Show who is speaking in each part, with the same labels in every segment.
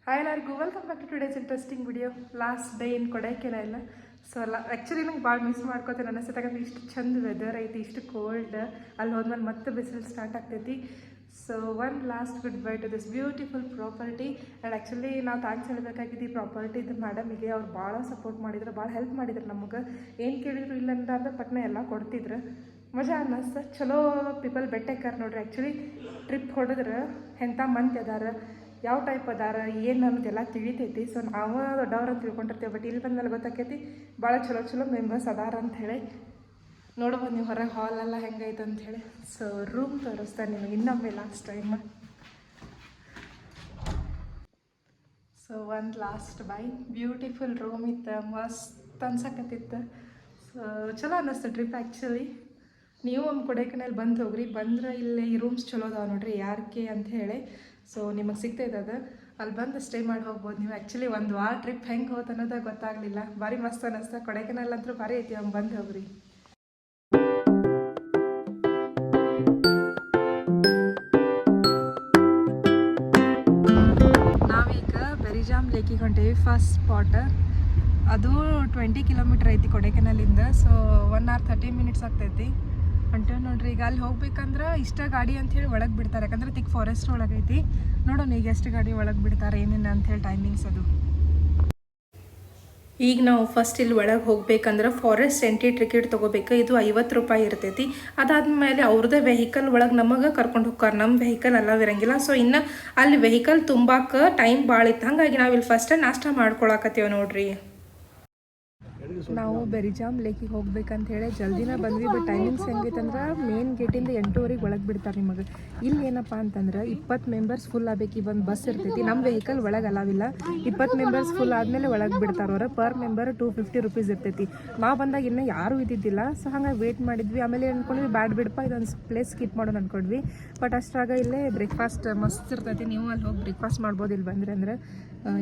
Speaker 1: Hi ಎಲ್ಲರಿಗೂ welcome back to today's interesting video. Last day in Kodaikanal. So actually ನಂಗೆ ಭಾಳ miss ಮಾಡ್ಕೋತೀನಿ ಅನಿಸ್ತಕ್ಕಂಥ ಇಷ್ಟು ಚಂದ ವೆದರ್ ಐತಿ, ಇಷ್ಟು ಕೋಲ್ಡ್. ಅಲ್ಲಿ ಹೋದ್ಮೇಲೆ ಮತ್ತೆ ಬಿಸಿಲು ಸ್ಟಾರ್ಟ್ ಆಗ್ತೈತಿ. So one last good by two this beautiful property. And actually ನಾವು ಥ್ಯಾಂಕ್ಸ್ ಹೇಳಬೇಕಾಗಿದ್ದು ಈ ಪ್ರಾಪರ್ಟಿದು ಮೇಡಮಿಗೆ. ಅವ್ರು ಭಾಳ ಸಪೋರ್ಟ್ ಮಾಡಿದ್ರು, ಭಾಳ ಹೆಲ್ಪ್ ಮಾಡಿದ್ರು ನಮಗೆ. ಏನು ಕೇಳಿದ್ರು ಇಲ್ಲ ಅಂದ್ರೆ ಪಟ್ನೆ ಎಲ್ಲ ಕೊಡ್ತಿದ್ರು. ಮಜಾ ಅನ್ನಿಸ್ತು. ಚಲೋ ಪೀಪಲ್ ಬೆಟ್ಟಕ್ಕಾರ ನೋಡ್ರಿ. ಆ್ಯಕ್ಚುಲಿ ಟ್ರಿಪ್ ಹೊಡೆದ್ರೆ ಎಂಥ ಮಂದಿ ಅದಾರ, ಯಾವ ಟೈಪ್ ಅದಾರ, ಏನು ಅನ್ನೋದೆಲ್ಲ ತಿಳಿತೈತಿ. ಸೊ ನಾವು ದೊಡ್ಡವ್ರು ಅಂತ ತಿಳ್ಕೊಂಡಿರ್ತೀವಿ, ಬಟ್ ಇಲ್ಲಿ ಬಂದ್ಮೇಲೆ ಗೊತ್ತಾಕೈತಿ ಭಾಳ ಚಲೋ ಮೆಂಬರ್ಸ್ ಅದಾರ ಅಂಥೇಳಿ. ನೋಡ್ಬೋದು ನೀವು ಹೊರಗೆ ಹಾಲೆಲ್ಲ ಹೆಂಗೈತೆ ಅಂಥೇಳಿ. ಸೊ ರೂಮ್ ತೋರಿಸ್ತಾರೆ ನಿಮಗೆ ಇನ್ನೊಮ್ಮೆ ಲಾಸ್ಟ್ ಟೈಮ್. ಸೊ ಒಂದು ಲಾಸ್ಟ್ ಬೈ ಬ್ಯೂಟಿಫುಲ್ ರೂಮ್ ಇತ್ತು, ಮಸ್ತ್ ಅನ್ಸಕತ್ತಿತ್ತು. ಸೊ ಚಲೋ ಅನ್ನಿಸ್ತು ಟ್ರಿಪ್ ಆ್ಯಕ್ಚುಲಿ. ನೀವು ಒಮ್ಮೆ ಕೊಡೈಕೆನಾಲ್ ಬಂದು ಹೋಗ್ರಿ. ಬಂದ್ರೆ ಇಲ್ಲಿ ಈ ರೂಮ್ಸ್ ಚಲೋ ಅದಾವೆ ನೋಡ್ರಿ, ಯಾರ್ಕೆ ಅಂತ ಹೇಳಿ. ಸೊ ನಿಮಗೆ ಸಿಗ್ತೈತೆ ಅದು, ಅಲ್ಲಿ ಬಂದು ಸ್ಟೇ ಮಾಡಿ ಹೋಗ್ಬೋದು ನೀವು. ಆ್ಯಕ್ಚುಲಿ ಒಂದು ವಾರ ಟ್ರಿಪ್ ಹೆಂಗೆ ಹೋಯ್ತು ಅನ್ನೋದು ಗೊತ್ತಾಗಲಿಲ್ಲ. ಭಾರಿ ಮಸ್ತ್ ಅನ್ನಿಸ್ತಾ. ಕೊಡೈಕೆನಾಲ್ ಅಂತೂ ಭಾರಿ ಐತಿ, ಅವ್ನು ಬಂದು ಹೋಗ್ರಿ. ನಾವೀಗ ಬೆರಿಜಾಮ್ ಲೇಕಿಗೆ ಹೊಂಟೇವಿ. ಫಸ್ಟ್ ಸ್ಪಾಟ್ ಅದು 20 ಕಿಲೋಮೀಟ್ರ್ ಐತಿ ಕೊಡೈಕೆನಾಲಿಂದ. ಸೊ 1 hour 30 minutes ಆಗ್ತೈತಿ. ಹೊಂಟೇವಿ ನೋಡ್ರಿ. ಈಗ ಅಲ್ಲಿ ಹೋಗ್ಬೇಕಂದ್ರೆ ಇಷ್ಟ ಗಾಡಿ ಅಂಥೇಳಿ ಒಳಗೆ ಬಿಡ್ತಾರೆ, ಯಾಕಂದ್ರೆ ತಿಕ್ ಫಾರೆಸ್ಟ್ ಒಳಗೈತಿ. ನೋಡೋಣ ಈಗ ಎಷ್ಟು ಗಾಡಿ ಒಳಗೆ ಬಿಡ್ತಾರೆ ಏನೇನು ಅಂಥೇಳಿ ಟೈಮಿಂಗ್ಸ್ ಅದು. ಈಗ ನಾವು ಫಸ್ಟ್ ಇಲ್ಲಿ ಒಳಗೆ ಹೋಗ್ಬೇಕಂದ್ರೆ ಫಾರೆಸ್ಟ್ ಎಂಟ್ರಿ ಟಿಕೆಟ್ ತೊಗೋಬೇಕು. ಇದು 50 ರೂಪಾಯಿ ಇರ್ತೈತಿ. ಅದಾದ್ಮೇಲೆ ಅವ್ರದ್ದೇ ವೆಹಿಕಲ್ ಒಳಗೆ ನಮಗೆ ಕರ್ಕೊಂಡು ಹೋಗ್ತಾರೆ. ನಮ್ಮ ವೆಹಿಕಲ್ ಎಲ್ಲ ಇರಂಗಿಲ್ಲ. ಸೊ ಇನ್ನು ಅಲ್ಲಿ ವೆಹಿಕಲ್ ತುಂಬಾಕ ಟೈಮ್ ಭಾಳ ಇತ್ತು, ಹಾಗಾಗಿ ನಾವು ಇಲ್ಲಿ ಫಸ್ಟ್ ನಾಷ್ಟ ಮಾಡ್ಕೊಳಕತ್ತೀವಿ ನೋಡ್ರಿ. ನಾವು ಬೆರಿಜಾಮ್ ಲೇಕಿಗೆ ಹೋಗ್ಬೇಕಂತ ಹೇಳಿ ಜಲ್ದಿನ ಬಂದ್ವಿ. ಬಟ್ ಟೈಮಿಂಗ್ಸ್ ಹೆಂಗೈತಂದ್ರೆ ಮೇನ್ ಗೇಟಿಂದ 8:00 ಒಳಗೆ ಬಿಡ್ತಾರೆ ನಿಮಗೆ. ಇಲ್ಲಿ ಏನಪ್ಪ ಅಂತಂದ್ರೆ 20 ಮೆಂಬರ್ಸ್ ಫುಲ್ ಆಗಬೇಕು. ಈ ಒಂದು ಬಸ್ ಇರ್ತೈತಿ, ನಮ್ಮ ವೆಹಿಕಲ್ ಒಳಗೆ ಅಲಾವಿಲ್ಲ. 20 ಮೆಂಬರ್ಸ್ ಫುಲ್ ಆದಮೇಲೆ ಒಳಗೆ ಬಿಡ್ತಾರೆ ಅವ್ರು. ಪರ್ ಮೆಂಬರ್ 250 ರೂಪೀಸ್ ಇರ್ತೈತಿ. ನಾವು ಬಂದಾಗ ಇನ್ನೂ ಯಾರೂ ಇದ್ದಿದ್ದಿಲ್ಲ. ಸೊ ಹಾಗಾಗಿ ವೇಟ್ ಮಾಡಿದ್ವಿ. ಆಮೇಲೆ ಅಂದ್ಕೊಂಡ್ವಿ ಬ್ಯಾಡ್ ಬಿಡಪ್ಪ ಇದೊಂದು ಪ್ಲೇಸ್ ಸ್ಕಿಪ್ ಮಾಡೋಣ ಅಂದ್ಕೊಂಡ್ವಿ. ಬಟ್ ಅಷ್ಟಾಗ ಇಲ್ಲೇ ಬ್ರೇಕ್ಫಾಸ್ಟ್ ಮಸ್ತ್ ಇರ್ತೈತಿ. ನೀವು ಅಲ್ಲಿ ಹೋಗಿ ಬ್ರೇಕ್ಫಾಸ್ಟ್ ಮಾಡ್ಬೋದು ಇಲ್ಲಿ ಬಂದರೆ. ಅಂದರೆ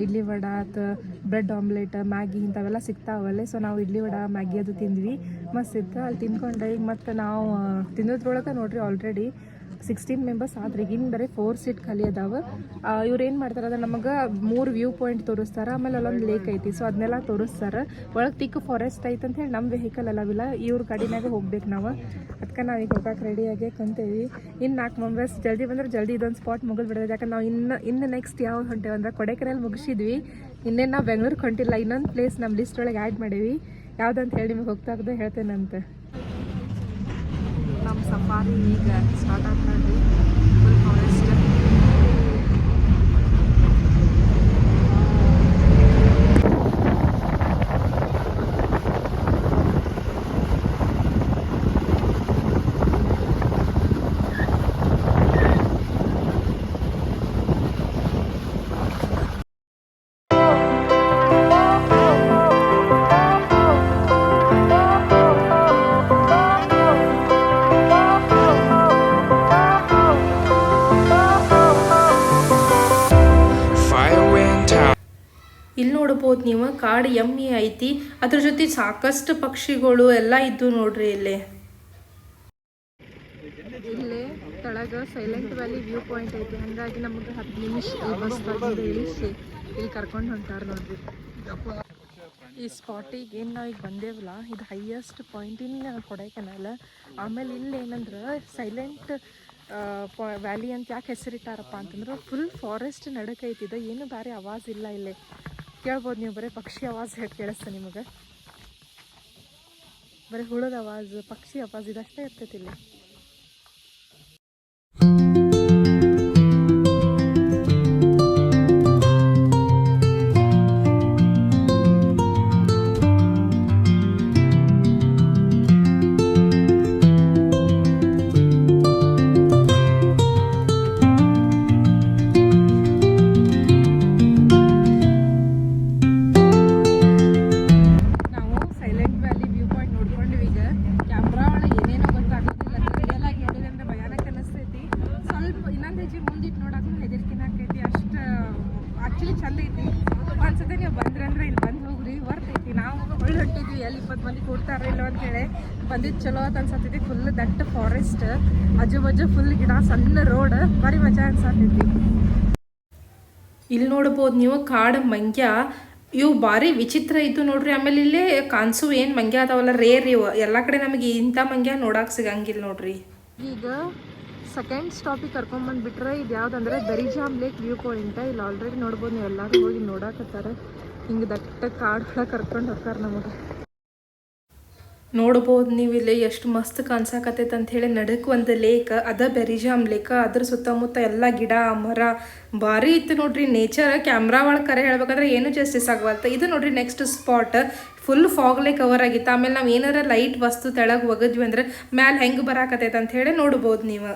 Speaker 1: ಇಡ್ಲಿ ವಡ ಅಥವಾ ಬ್ರೆಡ್ ಆಮ್ಲೆಟ್, ಮ್ಯಾಗಿ ಇಂಥವೆಲ್ಲ ಸಿಗ್ತಾವಲ್ಲೇ. ಸೊ ನಾವು ಇಡ್ಲಿ ವಡ ಮ್ಯಾಗಿ ಅದು ತಿಂದ್ವಿ, ಮಸ್ತ್ ಇತ್ತು. ಅಲ್ಲಿ ತಿನ್ಕೊಂಡೆ. ಈಗ ಮತ್ತು ನಾವು ತಿನ್ನೋದ್ರೊಳಗೆ ನೋಡ್ರಿ ಆಲ್ರೆಡಿ 16 ಮೆಂಬರ್ಸ್ ಆದ್ರೆ ಈಗ ಇನ್ನು ಬರೀ 4 ಸೀಟ್ ಖಾಲಿ ಅದಾವೆ. ಇವ್ರು ಏನು ಮಾಡ್ತಾರೆ ಅಂದ್ರೆ ನಮಗೆ 3 ವ್ಯೂ ಪಾಯಿಂಟ್ ತೋರಿಸ್ತಾರೆ. ಆಮೇಲೆ ಅಲ್ಲೊಂದು ಲೇಕ್ ಐತಿ. ಸೊ ಅದನ್ನೆಲ್ಲ ತೋರಿಸ್ತಾರೆ. ಒಳಗೆ ತಿಕ್ಕ ಫಾರೆಸ್ಟ್ ಐತೆ ಅಂತ ಹೇಳಿ ನಮ್ಮ ವೆಹಿಕಲ್ ಅಲ್ಲವಿಲ್ಲ, ಇವ್ರ ಗಾಡಿನಾಗ ಹೋಗ್ಬೇಕು ನಾವು. ಅದಕ್ಕೆ ನಾವು ಈಗ ಹೋಗಕ್ಕೆ ರೆಡಿಯಾಗಿ ಕಂತೇವಿ. ಇನ್ನು 4 ಮೆಂಬರ್ಸ್ ಜಲ್ದಿ ಬಂದ್ರೆ ಜಲ್ದಿ ಇದೊಂದು ಸ್ಪಾಟ್ ಮುಗಿದು ಬಿಡೋದು. ಯಾಕಂದ್ರೆ ನಾವು ಇನ್ನು ನೆಕ್ಸ್ಟ್ ಯಾವ್ದು ಹೊಂಟೇವೆ ಅಂದ್ರೆ ಕೊಡೈಕೆನಾಲ್ ಮುಗಿಸಿದ್ವಿ. ಇನ್ನೇನು ನಾವು ಬೆಂಗ್ಳೂರಿಗೆ ಹೊಂಟಿಲ್ಲ. ಇನ್ನೊಂದು ಪ್ಲೇಸ್ ನಮ್ಮ ಲಿಸ್ಟ್ ಒಳಗೆ ಆ್ಯಡ್ ಮಾಡೀವಿ. ಯಾವುದಂತ ಹೇಳಿ ನಿಮಗೆ ಹೋಗ್ತಾ ಹೇಳ್ತೇನಂತೆ. ನಮ್ಮ ಸಫಾರಿ ಈಗ ಸ್ಟಾರ್ಟ್ ಆಗ್ತದೆ. Full forest. ಇಲ್ಲಿ ನೋಡ್ಬೋದು ನೀವು ಕಾಡು ಎಮ್ಮೆ ಐತಿ, ಅದ್ರ ಜೊತೆ ಸಾಕಷ್ಟು ಪಕ್ಷಿಗಳು ಎಲ್ಲ ಇದ್ದು ನೋಡ್ರಿ. ಇಲ್ಲೇ ಕೆಳಗೆ ಸೈಲೆಂಟ್ ವ್ಯಾಲಿ ವ್ಯೂ ಪಾಯಿಂಟ್ ಐತಿ. ಹಾಗಾಗಿ ನಮಗೆ 10 ನಿಮಿಷ ಈ ಬಸ್ ಇಳಿಸಿ ಇಲ್ಲಿ ಕರ್ಕೊಂಡು ಹೊಂಟಾರ ನೋಡ್ರಿ. ಈ ಸ್ಪಾಟಿಗೆ ಏನು ನಾವು ಈಗ ಬಂದೇವಲ್ಲ, ಇದು ಹೈಯೆಸ್ಟ್ ಪಾಯಿಂಟ್ ಇನ್ ಕೊಡೈಕೆನಾಲ್. ಆಮೇಲೆ ಇಲ್ಲಿ ಏನಂದ್ರೆ ಸೈಲೆಂಟ್ ವ್ಯಾಲಿ ಅಂತ ಯಾಕೆ ಹೆಸರಿಟ್ಟಾರಪ್ಪ ಅಂತಂದ್ರೆ ಫುಲ್ ಫಾರೆಸ್ಟ್ ನಡಕೈತಿದೆ. ಏನು ಬೇರೆ ಆವಾಜ್ ಇಲ್ಲ. ಇಲ್ಲೇ ಕೇಳ್ಬೋದು ನೀವು, ಬರೀ ಪಕ್ಷಿ ಆವಾಜ್ ಕೇಳಿಸ್ತಾ ನಿಮಗೆ. ಬರೀ ಹುಳದ ಆವಾಜ್, ಪಕ್ಷಿ ಆವಾಜ್ ಇದಷ್ಟೇ ಇರ್ತೈತಿ ಇಲ್ಲಿ. ಚಂದ ಐತಿ. ಒಂದ್ಸತಿ ನೀವು ಬಂದ್ರೆ ಅಂದ್ರೆ ಇಲ್ಲಿ ಬಂದು ಹೋಗ್ರಿ, ಬರ್ತೈತಿ. ನಾವು ಒಳ್ಳೆ ಹೊಂಟಿದ್ವಿ, ಎಲ್ಲಿ 20 ಮಂದಿ ಕೊಡ್ತಾರ ಇಲ್ಲ ಅಂತೇಳಿ ಬಂದಿದ್ದು ಚಲೋ ಅಂತ ಅನ್ಸತ್ತೈತಿ. ಫುಲ್ ದಟ್ಟ ಫಾರೆಸ್ಟ್, ಆಜು ಬಾಜು ಫುಲ್ ಗಿಡ, ಸಣ್ಣ ರೋಡ್, ಭಾರಿ ಮಜಾ ಅನ್ಸತ್ತೈತಿ. ಇಲ್ಲಿ ನೋಡ್ಬೋದು ನೀವು ಕಾಡು ಮಂಗ್ಯ ಇವು ಭಾರಿ ವಿಚಿತ್ರ ಇದ್ದು ನೋಡ್ರಿ. ಆಮೇಲೆ ಇಲ್ಲಿ ಕಾಣಿಸು ಏನು ಮಂಗ್ಯ ಅದಾವಲ್ಲ ರೇರ್ ಇವು ಎಲ್ಲ ಕಡೆ ನಮಗೆ ಇಂಥ ಮಂಗ್ಯ ನೋಡಕ್ಕೆ ಸಿಗಂಗಿಲ್ಲ ನೋಡ್ರಿ. ಈಗ ಸೆಕೆಂಡ್ ಸ್ಟಾಪಿಗೆ ಕರ್ಕೊಂಬಂದ್ಬಿಟ್ರೆ ಇದು ಯಾವುದಂದ್ರೆ ಬೆರಿಜಾಮ್ ಲೇಕ್ ವ್ಯೂ ಪಾಯಿಂಟ್. ಇಲ್ಲಿ ಆಲ್ರೆಡಿ ನೋಡ್ಬೋದು ನೀವು ಎಲ್ಲರೂ ಹೋಗಿ ನೋಡಾಕತ್ತಾರೆ. ಹಿಂಗೆ ದಟ್ಟ ಕಾಡು ಒಳಗೆ ಕರ್ಕೊಂಡು ಹೋಗ್ತಾರೆ ನಮಗೆ. ನೋಡ್ಬೋದು ನೀವು ಇಲ್ಲಿ ಎಷ್ಟು ಮಸ್ತ್ ಕಾಣಿಸಾಕತ್ತೈತೆ ಅಂಥೇಳಿ. ನಡಕ್ಕೆ ಒಂದು ಲೇಕ್ ಅದ ಬೆರಿಜಾಮ್ ಲೇಕ್. ಅದ್ರ ಸುತ್ತಮುತ್ತ ಎಲ್ಲ ಗಿಡ ಮರ ಭಾರಿ ಇತ್ತು ನೋಡ್ರಿ ನೇಚರ್. ಕ್ಯಾಮ್ರಾ ಒಳಗೆ ಕರೆ ಹೇಳ್ಬೇಕಂದ್ರೆ ಏನು ಜಸ್ಟಿಸ್ ಆಗವಲ್ತ. ಇದು ನೋಡ್ರಿ ನೆಕ್ಸ್ಟ್ ಸ್ಪಾಟ್ ಫುಲ್ ಫಾಗ್ಲೇ ಕವರ್ ಆಗಿತ್ತು. ಆಮೇಲೆ ನಾವು ಏನಾರ ಲೈಟ್ ವಸ್ತು ತೆಳಗೆ ಒಗದ್ವಿ ಅಂದ್ರೆ ಮ್ಯಾಲೆ ಹೆಂಗೆ ಬರಾಕತ್ತೈತೆ ಅಂತ ಹೇಳಿ ನೋಡ್ಬೋದು ನೀವು.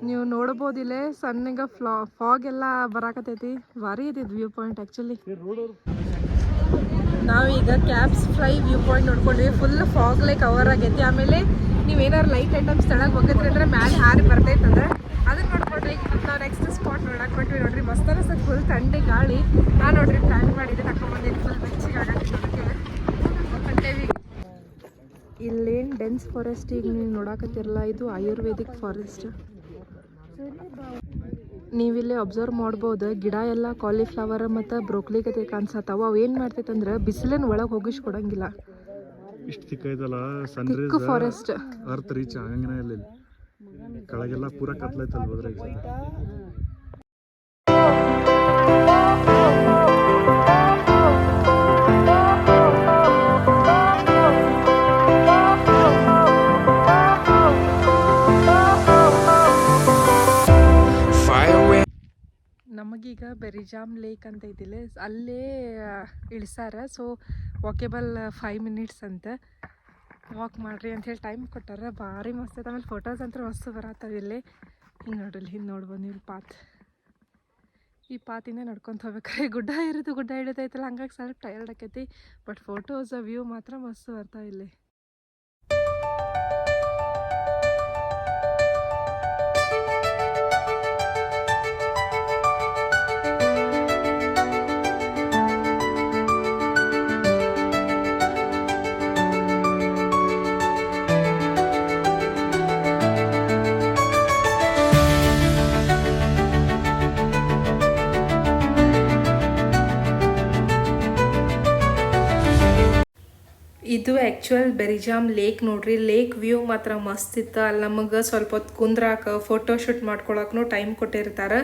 Speaker 1: ನೀವು ನೋಡ್ಬೋದಿಲ್ಲೇ ಸಣ್ಣಗ ಫಾಗ್ ಎಲ್ಲ ಬರಾಕತೈತಿ. ಭಾರಿ ಐತಿ ವ್ಯೂ ಪಾಯಿಂಟ್ ಆ್ಯಕ್ಚುಲಿ. ನಾವೀಗ ಕ್ಯಾಬ್ಸ್ ಫ್ರೈ ವ್ಯೂ ಪಾಯಿಂಟ್ ನೋಡ್ಕೊಂಡ್ವಿ. ಫುಲ್ ಫಾಗ್ಲೇ ಕವರ್ ಆಗೈತಿ. ಆಮೇಲೆ ನೀವೇನಾರು ಲೈಟ್ ಐಟಮ್ಸ್ ತೆಳಗೆ ಹೋಗಿದ್ರಿ ಅಂದ್ರೆ ಮ್ಯಾಲೆ ಹಾರಿ ಬರ್ತೈತಂದ್ರೆ ಅದನ್ನ ನೋಡ್ಕೊಂಡ್ರಿ. ಈಗ ನಾವು ನೆಕ್ಸ್ಟ್ ಸ್ಪಾಟ್ ನೋಡಕ್ಕೆ ಕೊಟ್ವಿ ನೋಡ್ರಿ. ಮಸ್ತ್ ಅನಿಸ್ತದೆ. ಫುಲ್ ಥಂಡಿ ಗಾಳಿ. ನಾನು ನೋಡ್ರಿ ಪ್ಲ್ಯಾನ್ ಮಾಡಿದ್ದೆ ತಗೊಂಡ್ಬಂದಿದ್ದು ಫುಲ್ ಬೆಚ್ಚಿಗೆ ಆಗತ್ತೆ ನೋಡಕ್ಕೆ. ಇಲ್ಲೇನು ಡೆನ್ಸ್ ಫಾರೆಸ್ಟ್ ಈಗ ನೀವು ನೋಡಕತ್ತಿರಲ್ಲ, ಇದು ಆಯುರ್ವೇದಿಕ್ ಫಾರೆಸ್ಟ್. ನೀವಿಲ್ಲಿ ಅಬ್ಸರ್ವ್ ಮಾಡ್ಬೋದು ಗಿಡ ಎಲ್ಲ ಕಾಲಿಫ್ಲವರ್ ಮತ್ತು ಬ್ರೋಕ್ಲಿ ಗತೆ ಕಾಣಿಸತ್ತಾವ. ಅವು ಏನು ಮಾಡ್ತೈತೆ ಅಂದ್ರೆ ಬಿಸಿಲಿನ ಒಳಗೆ ಹೋಗಿಸ್ಕೊಡಂಗಿಲ್ಲ.
Speaker 2: ಇಷ್ಟು ತಿಕ್ಕೈತಲ್ಲ ಸನ್ರೈಸ್
Speaker 1: ಫಾರೆಸ್ಟ್
Speaker 2: ಅರ್ಥ ರೀಚ್ ಆಗಂಗಿನ ಇಲ್ಲ. ಕೆಳಗೆಲ್ಲ ಪೂರ ಕತ್ಲೈತಲ್ಲ ಹೋದ್ರೆ.
Speaker 1: ನಮಗೀಗ ಬೆರಿಜಾಮ್ ಲೇಕ್ ಅಂತ ಐತಿಲ್ಲ ಅಲ್ಲೇ ಇಳಿಸಾರ. ಸೊ ವಾಕೇಬಲ್ 5 ಮಿನಿಟ್ಸ್ ಅಂತ ವಾಕ್ ಮಾಡಿರಿ ಅಂಥೇಳಿ ಟೈಮ್ ಕೊಟ್ಟಾರ. ಭಾರಿ ಮಸ್ತ್ ಐತೆ. ಆಮೇಲೆ ಫೋಟೋಸ್ ಅಂತ ಮಸ್ತ್ ಬರತ್ತವ ಇಲ್ಲಿ. ಹಿಂಗೆ ನೋಡ್ರಿ ಹಿಂದೆ ನೋಡ್ಬೋದು ನೀವು ಪಾತ್. ಈ ಪಾತಿಂದ ನಡ್ಕೊತ ಹೋಗ್ಬೇಕಾರೆ ಗುಡ್ಡ ಇರೋದು ಗುಡ್ಡ ಇಳಿತೈತಲ್ಲ ಹಂಗಾಗಿ ಸ್ವಲ್ಪ ಟಯರ್ಡ್ ಆಕೈತಿ. ಬಟ್ ಫೋಟೋಸ್ ವ್ಯೂ ಮಾತ್ರ ಮಸ್ತ್ ಬರ್ತಾವ ಇಲ್ಲಿ. ಇದು ಆ್ಯಕ್ಚುಯಲ್ ಬೆರಿಜಾಮ್ ಲೇಕ್ ನೋಡ್ರಿ. ಲೇಕ್ ವ್ಯೂ ಮಾತ್ರ ಮಸ್ತ್ ಇತ್ತು. ಅಲ್ಲಿ ನಮಗೆ ಸ್ವಲ್ಪ ಹೊತ್ತು ಕುಂದ್ರಾಕ ಫೋಟೋ ಶೂಟ್ ಮಾಡ್ಕೊಳಕ್ಕೂ ಟೈಮ್ ಕೊಟ್ಟಿರ್ತಾರೆ.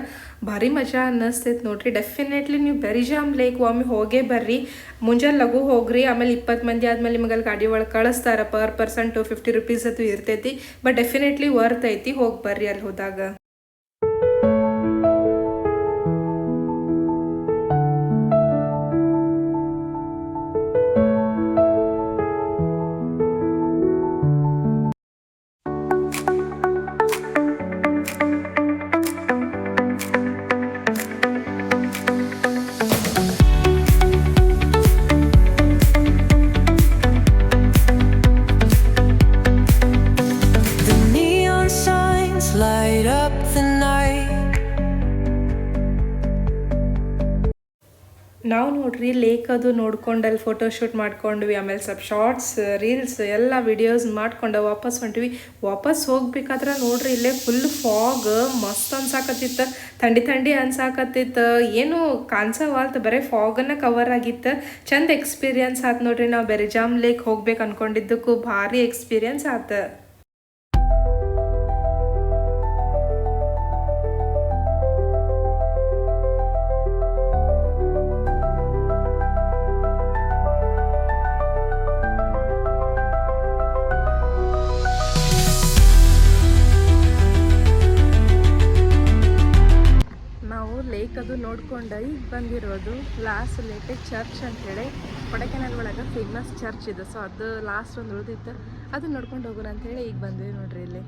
Speaker 1: ಭಾರಿ ಮಜಾ ಅನ್ನಿಸ್ತೈತೆ ನೋಡ್ರಿ. ಡೆಫಿನೆಟ್ಲಿ ನೀವು ಬೆರಿಜಾಮ್ ಲೇಕ್ ಒಮ್ಮೆ ಹೋಗೇ ಬರ್ರಿ. ಮುಂಜಾನೆ ಲಘು ಹೋಗ್ರಿ. ಆಮೇಲೆ 20 ಮಂದಿ ಆದಮೇಲೆ ನಿಮಗೆ ಅಲ್ಲಿ ಗಾಡಿ ಒಳಗೆ ಕಳಿಸ್ತಾರೆ. ಪರ್ ಪರ್ಸನ್ 250 ರೂಪೀಸ್ ಅದು ಇರ್ತೈತಿ. ಬಟ್ ಡೆಫಿನೆಟ್ಲಿ ವರ್ತ್ ಐತಿ. ಹೋಗಿ ಬರ್ರಿ ಅಲ್ಲಿ ಹೋದಾಗ. ನಾವು ನೋಡ್ರಿ ಲೇಕ್ ಅದು ನೋಡ್ಕೊಂಡು ಅಲ್ಲಿ ಫೋಟೋಶೂಟ್ ಮಾಡ್ಕೊಂಡ್ವಿ. ಆಮೇಲೆ ಸ್ವಲ್ಪ ಶಾರ್ಟ್ಸ್ ರೀಲ್ಸ್ ಎಲ್ಲ ವಿಡಿಯೋಸ್ ಮಾಡ್ಕೊಂಡು ವಾಪಸ್ ಹೊಂಟ್ವಿ. ವಾಪಸ್ ಹೋಗ್ಬೇಕಾದ್ರೆ ನೋಡ್ರಿ ಇಲ್ಲೇ ಫುಲ್ ಫಾಗ್ ಮಸ್ತ್ ಅನ್ಸಾಕತ್ತಿತ್ತು. ಥಂಡಿ ಅನ್ಸಾಕತ್ತಿತ್ತು. ಏನು ಕಾಣಿಸವಾಲ್ತು, ಬರೀ ಫಾಗನ್ನು ಕವರ್ ಆಗಿತ್ತು. ಚಂದ ಎಕ್ಸ್ಪೀರಿಯನ್ಸ್ ಆಯ್ತು ನೋಡ್ರಿ. ನಾವು ಬೆರಿಜಾಮ್ ಲೇಕ್ ಹೋಗ್ಬೇಕು ಅನ್ಕೊಂಡಿದ್ದಕ್ಕೂ ಭಾರಿ ಎಕ್ಸ್ಪೀರಿಯನ್ಸ್ ಆಯ್ತು. ಅದು ನೋಡ್ಕೊಂಡು ಈಗ ಬಂದಿರೋದು ಲಾಸ್ಟ್ ಲೇಟೆಡ್ ಚರ್ಚ್ ಅಂತೇಳಿ ಕೊಡೈಕೆನಾಲ್ ಒಳಗೆ ಫೇಮಸ್ ಚರ್ಚ್ ಇದೆ. ಸೊ ಅದು ಲಾಸ್ಟ್ ಒಂದು ಉಳಿದಿತ್ತು. ಅದನ್ನ ನೋಡ್ಕೊಂಡು ಹೋಗೋಣ ಅಂಥೇಳಿ ಈಗ ಬಂದ್ವಿ ನೋಡ್ರಿ ಇಲ್ಲಿ.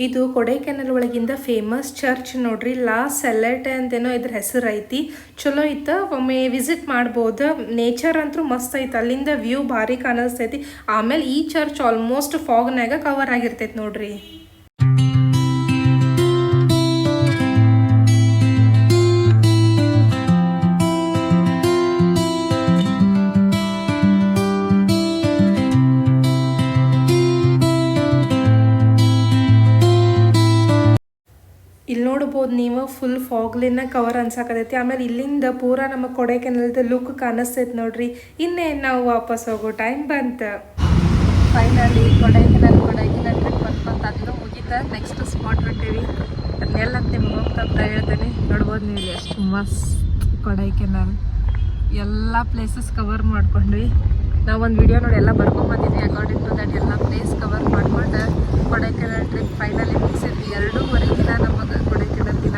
Speaker 1: ಇದು ಕೊಡೈಕೆನಲ್ ಒಳಗಿಂದ ಫೇಮಸ್ ಚರ್ಚ್ ನೋಡ್ರಿ, ಲಾ ಸೆಲೆಟೆ ಅಂತೇನೋ ಇದ್ರ ಹೆಸರು ಐತಿ. ಚಲೋ ಐತ, ಒಮ್ಮೆ ವಿಸಿಟ್ ಮಾಡ್ಬೋದು. ನೇಚರ್ ಅಂತೂ ಮಸ್ತ್ ಐತೆ, ಅಲ್ಲಿಂದ ವ್ಯೂ ಭಾರಿ ಕಾಣಿಸ್ತೈತಿ. ಆಮೇಲೆ ಈ ಚರ್ಚ್ ಆಲ್ಮೋಸ್ಟ್ ಫಾಗ್ನಾಗ ಕವರ್ ಆಗಿರ್ತೈತಿ ನೋಡ್ರಿ. ಇಲ್ಲಿ ನೋಡ್ಬೋದು ನೀವು, ಫುಲ್ ಫಾಗ್ಲಿನ ಕವರ್ ಅನ್ಸಾಕತೈತಿ. ಆಮೇಲೆ ಇಲ್ಲಿಂದ ಪೂರಾ ನಮ್ಮ ಕೊಡೈಕೆನಲ್ದ ಲುಕ್ ಕಾಣಿಸ್ತೈತಿ ನೋಡ್ರಿ. ಇನ್ನೇನು ನಾವು ವಾಪಸ್ ಹೋಗೋ ಟೈಮ್ ಬಂತ. ಫೈನಲಿ ಕೊಡೈಕೆನಲ್ ಟ್ರಿಪ್ ಬಂದು ಮುಗಿತ. ನೆಕ್ಸ್ಟ್ ಸ್ಪಾಟ್ ಬಿಟ್ಟಿವಿ, ಅದನ್ನೆಲ್ಲ ನಿಮ್ಗೆ ಹೋಗ್ತಾ ಹೇಳ್ತೇನೆ. ನೋಡ್ಬೋದು ನೀವು ಇಲ್ಲಿ ಎಷ್ಟು ಮಸ್ತ್ ಕೊಡೈಕೆನಲ್, ಎಲ್ಲ ಪ್ಲೇಸಸ್ ಕವರ್ ಮಾಡ್ಕೊಂಡ್ವಿ. ನಾವು ಒಂದು ವಿಡಿಯೋ ನೋಡಿ ಎಲ್ಲ ಬರ್ಕೊಂಡ್ಬಂದಿದ್ವಿ. ಅಕಾರ್ಡಿಂಗ್ ಟು ದಟ್ ಎಲ್ಲ ಪ್ಲೇಸ್ ಕವರ್ ಮಾಡ್ಕೊಂಡು ಕೊಡೈಕೆನಲ್ ಟ್ರಿಪ್ ಫೈನಲಿ ಮುಗಿಸಿದ್ವಿ. 2.5 ದಿನ ನಮಗೆ ಕೊಡೈಕೆನಲ್ ದಿನ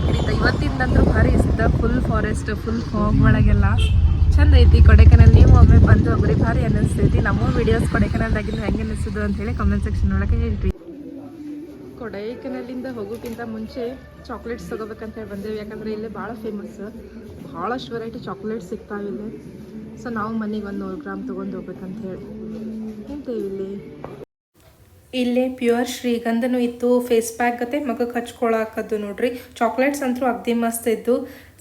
Speaker 1: ಹಿಡಿತ. ಇವತ್ತಿಂದಂತೂ ಭಾರಿ ಇಷ್ಟ, ಫುಲ್ ಫಾರೆಸ್ಟ್, ಫುಲ್ ಫಾಗ್ ಒಳಗೆಲ್ಲ ಚಂದ ಐತಿ ಕೊಡೈಕೆನಲ್. ನೀವು ಒಮ್ಮೆ ಬಂದು ಒಬ್ಬರಿ ಭಾರಿ ಅನ್ನಿಸ್ತೈತಿ. ನಮ್ಮ ವಿಡಿಯೋಸ್ ಕೊಡೈಕೆನಲ್ದಾಗಿನ ಹೆಂಗೆ ಅನ್ನಿಸ್ತದೆ ಅಂತ ಹೇಳಿ ಕಮೆಂಟ್ ಸೆಕ್ಷನ್ ಒಳಗೆ ಹೇಳ್ರಿ. ಕೊಡೈಕೆನಲ್ಲಿಂದ ಹೋಗೋಕ್ಕಿಂತ ಮುಂಚೆ ಚಾಕ್ಲೇಟ್ಸ್ ತೊಗೋಬೇಕಂತ ಹೇಳಿ ಬಂದೇವಿ. ಯಾಕಂದರೆ ಇಲ್ಲೇ ಭಾಳ ಫೇಮಸ್, ಭಾಳಷ್ಟು ವೆರೈಟಿ ಚಾಕ್ಲೇಟ್ಸ್ ಸಿಗ್ತಾವಿಲ್ಲಿ. ಸೊ ನಾವು ಮನೆಗೆ 100 ಗ್ರಾಮ್ ತೊಗೊಂಡು ಹೋಗ್ಬೇಕಂತ ಹೇಳಿ ನಿಂತೇವಿ ಇಲ್ಲಿ. ಇಲ್ಲೇ ಪ್ಯೂರ್ ಶ್ರೀಗಂಧನೂ ಇತ್ತು, ಫೇಸ್ ಪ್ಯಾಕ್ ಗತೆ ಮಗಕ್ಕೆ ಹಚ್ಕೊಳಕದ್ದು ನೋಡ್ರಿ. ಚಾಕ್ಲೇಟ್ಸ್ ಅಂತೂ ಅಗ್ದಿ ಮಸ್ತ್ ಇದ್ದು.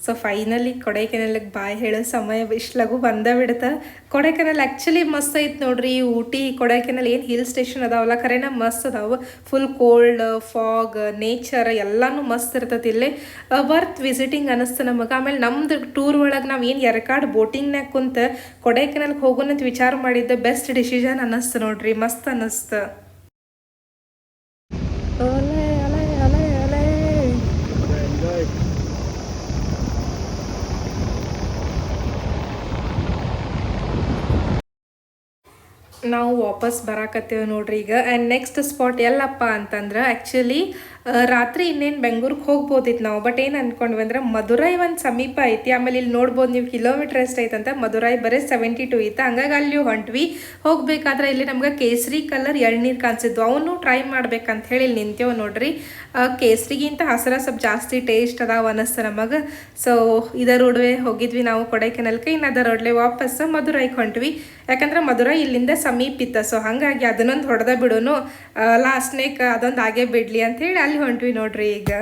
Speaker 1: ಸೊ ಫೈನಲಿ ಕೊಡೈಕೆನಲ್ಗೆ ಬಾಯ್ ಹೇಳೋ ಸಮಯ ಇಷ್ಟಲಾಗೂ ಬಂದ ಬಿಡುತ್ತೆ. ಕೊಡೈಕೆನಲ್ ಆ್ಯಕ್ಚುಲಿ ಮಸ್ತ್ ಐತೆ ನೋಡ್ರಿ. ಊಟಿ ಕೊಡೈಕೆನಲ್ ಏನು ಹಿಲ್ ಸ್ಟೇಷನ್ ಅದಾವಲ್ಲ, ಖರೇನ ಮಸ್ತ್ ಅದಾವೆ. ಫುಲ್ ಕೋಲ್ಡ್, ಫಾಗ್, ನೇಚರ್ ಎಲ್ಲನೂ ಮಸ್ತ್ ಇರ್ತೈತಿ ಇಲ್ಲೇ. ವರ್ತ್ ವಿಸಿಟಿಂಗ್ ಅನ್ನಿಸ್ತು ನಮಗೆ. ಆಮೇಲೆ ನಮ್ದು ಟೂರ್ ಒಳಗೆ ನಾವು ಏನು ಎರಕಾಡ್ ಬೋಟಿಂಗ್ನಾಗ ಕುಂತ ಕೊಡೈಕೆನಲ್ಗೆ ಹೋಗೋಣಂತ ವಿಚಾರ ಮಾಡಿದ್ದ ಬೆಸ್ಟ್ ಡಿಸಿಷನ್ ಅನ್ನಿಸ್ತು ನೋಡ್ರಿ. ಮಸ್ತ್ ಅನ್ನಿಸ್ತು. ಅಲೆ ಅಲೆ ಅಲೆ ಅಲೆ ನಾವು ವಾಪಸ್ ಬರಾಕತ್ತೇವೆ ನೋಡ್ರಿ ಈಗ. ಆ್ಯಂಡ್ ನೆಕ್ಸ್ಟ್ ಸ್ಪಾಟ್ ಎಲ್ಲಪ್ಪ ಅಂತಂದ್ರೆ ಆ್ಯಕ್ಚುಲಿ ರಾತ್ರಿ ಇನ್ನೇನು ಬೆಂಗ್ಳೂರಿಗೆ ಹೋಗ್ಬೋದಿತ್ತು ನಾವು. ಬಟ್ ಏನು ಅಂದ್ಕೊಂಡ್ವಿ ಅಂದ್ರೆ ಮಧುರೈ ಒಂದು ಸಮೀಪ ಐತಿ. ಆಮೇಲೆ ಇಲ್ಲಿ ನೋಡ್ಬೋದು ನೀವು ಕಿಲೋಮೀಟ್ರ್ ಎಷ್ಟು ಐತಂತ. ಮಧುರೈ ಬರೀ 72 ಐತೆ. ಹಂಗಾಗಿ ಅಲ್ಲಿ ಹೊಂಟ್ವಿ. ಹೋಗ್ಬೇಕಾದ್ರೆ ಇಲ್ಲಿ ನಮ್ಗೆ ಕೇಸರಿ ಕಲರ್ ಎಳ್ನೀರು ಕಾಣಿಸಿದ್ವು, ಅವನು ಟ್ರೈ ಮಾಡ್ಬೇಕಂತ ಹೇಳಿ ಇಲ್ಲಿ ನಿಂತೇವೆ ನೋಡ್ರಿ. ಕೇಸರಿಗಿಂತ ಹಸಿರ ಸ್ವಲ್ಪ ಜಾಸ್ತಿ ಟೇಸ್ಟ್ ಅದಾವ ಅನ್ನಿಸ್ತು ನಮಗೆ. ಸೊ ಇದ ರೋಡ್ವೇ ಹೋಗಿದ್ವಿ ನಾವು ಕೊಡೈಕೆನಲ್ಗೆ. ಇನ್ನು ಅದ ರೋಡ್ಲೆ ವಾಪಸ್ ಮಧುರೈಗೆ ಹೊಂಟ್ವಿ. ಯಾಕಂದ್ರೆ ಮಧುರೈ ಇಲ್ಲಿಂದ ಸಮೀಪ ಇತ್ತು. ಸೊ ಹಾಗಾಗಿ ಅದನ್ನೊಂದು ಹೊಡೆದ ಬಿಡೋನು, ಲಾಸ್ಟ್ನೇಕ್ ಅದೊಂದು ಆಗೇ ಬಿಡ್ಲಿ ಅಂಥೇಳಿ ಅಲ್ಲಿ ಹೊಂಟ್ವಿ ನೋಡ್ರಿ ಈಗ.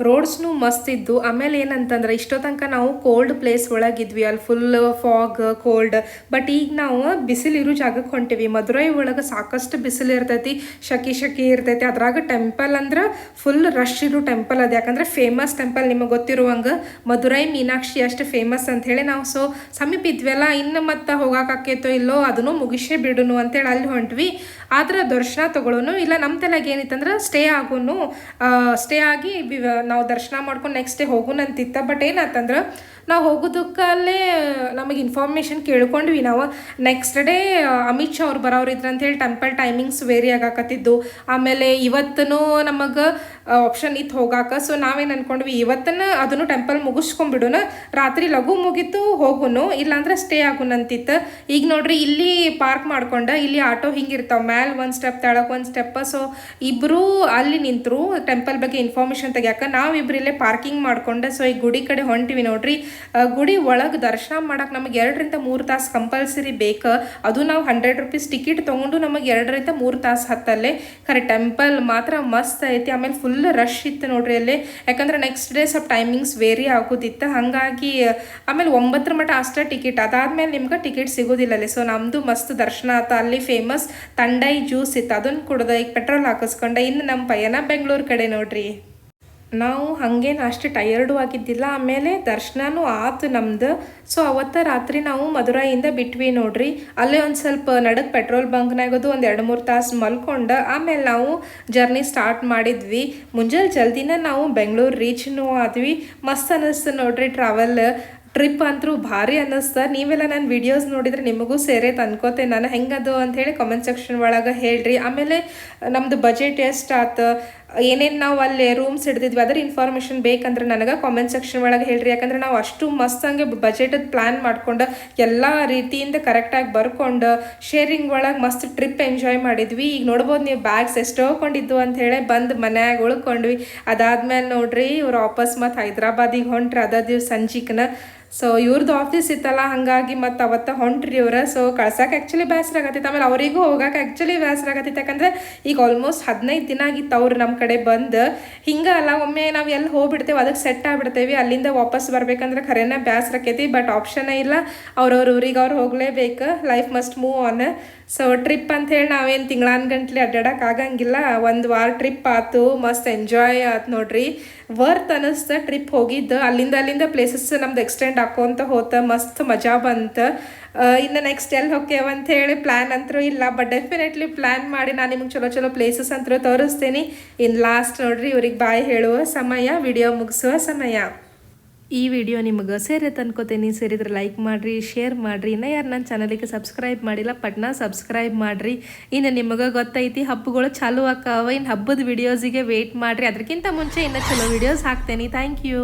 Speaker 1: ರೋಡ್ಸ್ನು ಮಸ್ತ್ ಇದ್ದು. ಆಮೇಲೆ ಏನಂತಂದ್ರೆ ಇಷ್ಟೋ ತನಕ ನಾವು ಕೋಲ್ಡ್ ಪ್ಲೇಸ್ ಒಳಗಿದ್ವಿ, ಅಲ್ಲಿ ಫುಲ್ ಫಾಗ್, ಕೋಲ್ಡ್. ಬಟ್ ಈಗ ನಾವು ಬಿಸಿಲಿರೋ ಜಾಗಕ್ಕೆ ಹೊಂಟಿವಿ. ಮಧುರೈ ಒಳಗೆ ಸಾಕಷ್ಟು ಬಿಸಿಲು ಇರ್ತೈತಿ, ಶಕಿ ಇರ್ತೈತಿ. ಅದ್ರಾಗ ಟೆಂಪಲ್ ಅಂದ್ರೆ ಫುಲ್ ರಶ್ ಇರೋ ಟೆಂಪಲ್ ಅದು. ಯಾಕಂದ್ರೆ ಫೇಮಸ್ ಟೆಂಪಲ್ ನಿಮಗೆ ಗೊತ್ತಿರುವಂಗೆ ಮಧುರೈ ಮೀನಾಕ್ಷಿ ಅಷ್ಟು ಫೇಮಸ್ ಅಂಥೇಳಿ ನಾವು ಸೊ ಸಮೀಪ ಇದ್ವಲ್ಲ. ಇನ್ನು ಮತ್ತೆ ಹೋಗಾಕೇತೋ ಇಲ್ಲೋ ಅದನ್ನು ಮುಗಿಸೇ ಬಿಡುನು ಅಂತೇಳಿ ಅಲ್ಲಿ ಹೊಂಟ್ವಿ. ಆದ್ರೆ ದರ್ಶನ ತಗೊಳ್ಳೋನು ಇಲ್ಲ, ನಮ್ಮ ತಲೆಗೆ ಏನಿತ್ತಂದ್ರೆ ಸ್ಟೇ ಆಗೋನು, ಸ್ಟೇ ಆಗಿ ನಾವು ದರ್ಶನ ಮಾಡ್ಕೊಂಡು ನೆಕ್ಸ್ಟ್ ಡೇ ಹೋಗೋಣಂತಿತ್ತ. ಬಟ್ ಏನಾತಂದ್ರೆ ನಾವು ಹೋಗೋದಕ್ಕಲ್ಲೇ ನಮಗೆ ಇನ್ಫಾರ್ಮೇಷನ್ ಕೇಳ್ಕೊಂಡ್ವಿ ನಾವು. ನೆಕ್ಸ್ಟ್ ಡೇ ಅಮಿತ್ ಶಾ ಅವ್ರು ಬರೋರು ಇದ್ರು ಅಂತೇಳಿ ಟೆಂಪಲ್ ಟೈಮಿಂಗ್ಸ್ ವೇರಿ ಆಗಾಕತ್ತಿದ್ದು. ಆಮೇಲೆ ಇವತ್ತೂ ನಮಗೆ ಆಪ್ಷನ್ ಇತ್ತು ಹೋಗಾಕ. ಸೊ ನಾವೇನು ಅಂದ್ಕೊಂಡ್ವಿ, ಇವತ್ತನ್ನು ಅದನ್ನು ಟೆಂಪಲ್ ಮುಗಿಸ್ಕೊಂಡ್ಬಿಡೋಣ, ರಾತ್ರಿ ಲಘು ಮುಗಿತು ಹೋಗುನು, ಇಲ್ಲಾಂದ್ರೆ ಸ್ಟೇ ಆಗೋಣಂತಿತ್ತು. ಈಗ ನೋಡ್ರಿ ಇಲ್ಲಿ ಪಾರ್ಕ್ ಮಾಡ್ಕೊಂಡು ಇಲ್ಲಿ ಆಟೋ ಹಿಂಗಿರ್ತಾವೆ, ಮ್ಯಾಲೆ ಒಂದು ಸ್ಟೆಪ್ ತೆಳಗೆ ಒಂದು ಸ್ಟೆಪ್. ಸೊ ಇಬ್ಬರು ಅಲ್ಲಿ ನಿಂತರು ಟೆಂಪಲ್ ಬಗ್ಗೆ ಇನ್ಫಾರ್ಮೇಷನ್ ತೆಗಿಯಾಕ. ನಾವಿಬ್ರು ಇಲ್ಲೇ ಪಾರ್ಕಿಂಗ್ ಮಾಡ್ಕೊಂಡು ಸೊ ಈ ಗುಡಿ ಕಡೆ ಹೊಂಟಿವಿ ನೋಡ್ರಿ. ಗುಡಿ ಒಳಗೆ ದರ್ಶನ ಮಾಡಕ್ಕೆ ನಮಗೆ 2 ರಿಂದ 3 ತಾಸು ಕಂಪಲ್ಸರಿ ಬೇಕು. ಅದು ನಾವು 100 ರೂಪೀಸ್ ಟಿಕೆಟ್ ತೊಗೊಂಡು ನಮಗೆ 2 ರಿಂದ 3 ತಾಸು ಹತ್ತಲ್ಲೇ. ಖರೆ ಟೆಂಪಲ್ ಮಾತ್ರ ಮಸ್ತ್ ಐತಿ. ಆಮೇಲೆ ಫುಲ್ ರಶ್ ಇತ್ತು ನೋಡ್ರಿ ಅಲ್ಲಿ. ಯಾಕಂದ್ರೆ ನೆಕ್ಸ್ಟ್ ಡೇ ಸ್ವಲ್ಪ ಟೈಮಿಂಗ್ಸ್ ವೇರಿ ಆಗೋದಿತ್ತು. ಹಾಗಾಗಿ ಆಮೇಲೆ 9 ಮಟ್ಟ ಅಷ್ಟೇ ಟಿಕೆಟ್, ಅದಾದ್ಮೇಲೆ ನಿಮ್ಗೆ ಟಿಕೆಟ್ ಸಿಗೋದಿಲ್ಲ ಅಲ್ಲಿ. ಸೊ ನಮ್ಮದು ಮಸ್ತ್ ದರ್ಶನ ಆತ. ಅಲ್ಲಿ ಫೇಮಸ್ ತಂಡೈ ಜ್ಯೂಸ್ ಇತ್ತು, ಅದನ್ನು ಕುಡ್ದು ಈಗ ಪೆಟ್ರೋಲ್ ಹಾಕಿಸ್ಕೊಂಡೆ. ಇನ್ನು ನಮ್ಮ ಪಯಣ ಬೆಂಗಳೂರು ಕಡೆ ನೋಡ್ರಿ. ನಾವು ಹಾಗೇನು ಅಷ್ಟು ಟಯರ್ಡು ಆಗಿದ್ದಿಲ್ಲ. ಆಮೇಲೆ ದರ್ಶನನೂ ಆತು ನಮ್ದು. ಸೊ ಅವತ್ತು ರಾತ್ರಿ ನಾವು ಮಧುರೈಯಿಂದ ಬಿಟ್ವಿ ನೋಡ್ರಿ. ಅಲ್ಲೇ ಒಂದು ಸ್ವಲ್ಪ ನಡಕ್ ಪೆಟ್ರೋಲ್ ಬಂಕ್ನಾಗೋದು ಒಂದು 2-3 ತಾಸು ಮಲ್ಕೊಂಡು ಆಮೇಲೆ ನಾವು ಜರ್ನಿ ಸ್ಟಾರ್ಟ್ ಮಾಡಿದ್ವಿ. ಮುಂಜಾನೆ ಜಲ್ದಿನ ನಾವು ಬೆಂಗಳೂರು ರೀಚ್ನೂ ಆದ್ವಿ. ಮಸ್ತ್ ಅನ್ನಿಸ್ತು ನೋಡ್ರಿ ಟ್ರಾವೆಲ್. ಟ್ರಿಪ್ ಅಂತೂ ಭಾರಿ ಅನ್ನಿಸ್ತಾ. ನೀವೆಲ್ಲ ನನ್ನ ವಿಡಿಯೋಸ್ ನೋಡಿದರೆ ನಿಮಗೂ ಸೇರೈತೆ ಅನ್ಕೋತೆ ನಾನು. ಹೆಂಗದು ಅಂಥೇಳಿ ಕಾಮೆಂಟ್ ಸೆಕ್ಷನ್ ಒಳಗೆ ಹೇಳ್ರಿ. ಆಮೇಲೆ ನಮ್ಮದು ಬಜೆಟ್ ಎಷ್ಟು ಆತು ಏನೇನು ನಾವು ಅಲ್ಲಿ ರೂಮ್ಸ್ ಹಿಡ್ದಿದ್ವಿ ಅದ್ರ ಇನ್ಫಾರ್ಮೇಷನ್ ಬೇಕಂದ್ರೆ ನನಗೆ ಕಾಮೆಂಟ್ ಸೆಕ್ಷನ್ ಒಳಗೆ ಹೇಳ್ರಿ. ಯಾಕಂದ್ರೆ ನಾವು ಅಷ್ಟು ಮಸ್ತ್ ಹಂಗೆ ಬಜೆಟದ ಪ್ಲ್ಯಾನ್ ಮಾಡ್ಕೊಂಡು ಎಲ್ಲ ರೀತಿಯಿಂದ ಕರೆಕ್ಟಾಗಿ ಬರ್ಕೊಂಡು ಶೇರಿಂಗ್ ಒಳಗೆ ಮಸ್ತ್ ಟ್ರಿಪ್ ಎಂಜಾಯ್ ಮಾಡಿದ್ವಿ. ಈಗ ನೋಡ್ಬೋದು ನೀವು ಬ್ಯಾಗ್ಸ್ ಎಷ್ಟು ಹೋಗ್ಕೊಂಡಿದ್ದು ಅಂತ ಹೇಳಿ ಬಂದು ಮನ್ಯಾಗ ಉಳ್ಕೊಂಡ್ವಿ. ಅದಾದ್ಮೇಲೆ ನೋಡ್ರಿ ಇವ್ರು ವಾಪಸ್ ಮತ್ತು ಹೈದ್ರಾಬಾದಿಗೆ ಹೊಂಟ್ರಿ ಅದ ದಿವ್ಸ ಸಂಜಿಕನ. ಸೊ ಇವ್ರದ್ದು ಆಫೀಸ್ ಇತ್ತಲ್ಲ ಹಾಗಾಗಿ ಮತ್ತು ಅವತ್ತು ಹೊಂಟ್ರಿ ಇವ್ರು. ಸೊ ಕಳ್ಸಕ್ಕೆ ಆ್ಯಕ್ಚುಲಿ ಬೇಸರ ಆಗತ್ತಿತ್ತು, ಆಮೇಲೆ ಅವರಿಗೂ ಹೋಗಕ್ಕೆ ಆ್ಯಕ್ಚುಲಿ ಬೇಸರ ಆಗತ್ತಿತ್ತು. ಯಾಕಂದರೆ ಈಗ ಆಲ್ಮೋಸ್ಟ್ 15 ದಿನ ಆಗಿತ್ತು ಅವ್ರು ನಮ್ಮ ಕಡೆ ಬಂದು. ಹಿಂಗೆ ಅಲ್ಲ, ಒಮ್ಮೆ ನಾವು ಎಲ್ಲಿ ಹೋಗ್ಬಿಡ್ತೇವೆ ಅದಕ್ಕೆ ಸೆಟ್ ಆಗಿಬಿಡ್ತೇವೆ, ಅಲ್ಲಿಂದ ವಾಪಸ್ ಬರ್ಬೇಕಂದ್ರೆ ಖರೇನ ಬೇಸರ ಆಕೈತಿ. ಬಟ್ ಆಪ್ಷನೇ ಇಲ್ಲ, ಅವ್ರವ್ರ ಊರಿಗೆ ಅವ್ರು ಹೋಗಲೇಬೇಕು, life must move on. So trip ಅಂಥೇಳಿ ನಾವೇನು ತಿಂಗಳಾನ್ಗಂಟ್ಲೆ ಅಡ್ಡಾಡಕ್ಕೆ ಆಗಂಗಿಲ್ಲ. ಒಂದು ವಾರ ಟ್ರಿಪ್ ಆಯ್ತು, ಮಸ್ತ್ ಎಂಜಾಯ್ ಆಯ್ತು ನೋಡ್ರಿ. ವರ್ತ್ ಅನ್ನಿಸ್ತು ಟ್ರಿಪ್ ಹೋಗಿದ್ದು. ಅಲ್ಲಿಂದ ಪ್ಲೇಸಸ್ ನಮ್ದು ಎಕ್ಸ್ಟೆಂಡ್ ಹಾಕೋಂತ ಹೋತ, ಮಸ್ತ್ ಮಜಾ ಬಂತು. ಇನ್ನು ನೆಕ್ಸ್ಟ್ ಎಲ್ಲಿ ಹೋಗ್ತೇವೆ ಅಂತ ಹೇಳಿ ಪ್ಲ್ಯಾನ್ ಅಂತರೂ ಇಲ್ಲ, ಬಟ್ ಡೆಫಿನೆಟ್ಲಿ ಪ್ಲ್ಯಾನ್ ಮಾಡಿ ನಾನು ನಿಮ್ಗೆ ಚಲೋ ಪ್ಲೇಸಸ್ ಅಂತೂ ತೋರಿಸ್ತೀನಿ. ಇನ್ನು ಲಾಸ್ಟ್ ನೋಡ್ರಿ ಇವ್ರಿಗೆ ಬಾಯ್ ಹೇಳುವ ಸಮಯ, ವಿಡಿಯೋ ಮುಗಿಸುವ ಸಮಯ. ಈ ವಿಡಿಯೋ ನಿಮಗೆ ಸೇರೈತೆ ಅನ್ಕೋತೀನಿ. ಸೇರಿದ್ರೆ ಲೈಕ್ ಮಾಡಿರಿ, ಶೇರ್ ಮಾಡಿರಿ. ಇನ್ನು ಯಾರು ನನ್ನ ಚಾನಲಿಗೆ ಸಬ್ಸ್ಕ್ರೈಬ್ ಮಾಡಿಲ್ಲ ಪಟ್ನಾ ಸಬ್ಸ್ಕ್ರೈಬ್ ಮಾಡಿರಿ. ಇನ್ನು ನಿಮಗೆ ಗೊತ್ತೈತಿ ಹಬ್ಬಗಳು ಚಾಲು ಆಕಾವ, ಇನ್ನು ಹಬ್ಬದ ವಿಡಿಯೋಸಿಗೆ ವೆಯ್ಟ್ ಮಾಡಿರಿ. ಅದಕ್ಕಿಂತ ಮುಂಚೆ ಇನ್ನೂ ಚಲೋ ವಿಡಿಯೋಸ್ ಹಾಕ್ತೇನೆ. Thank you.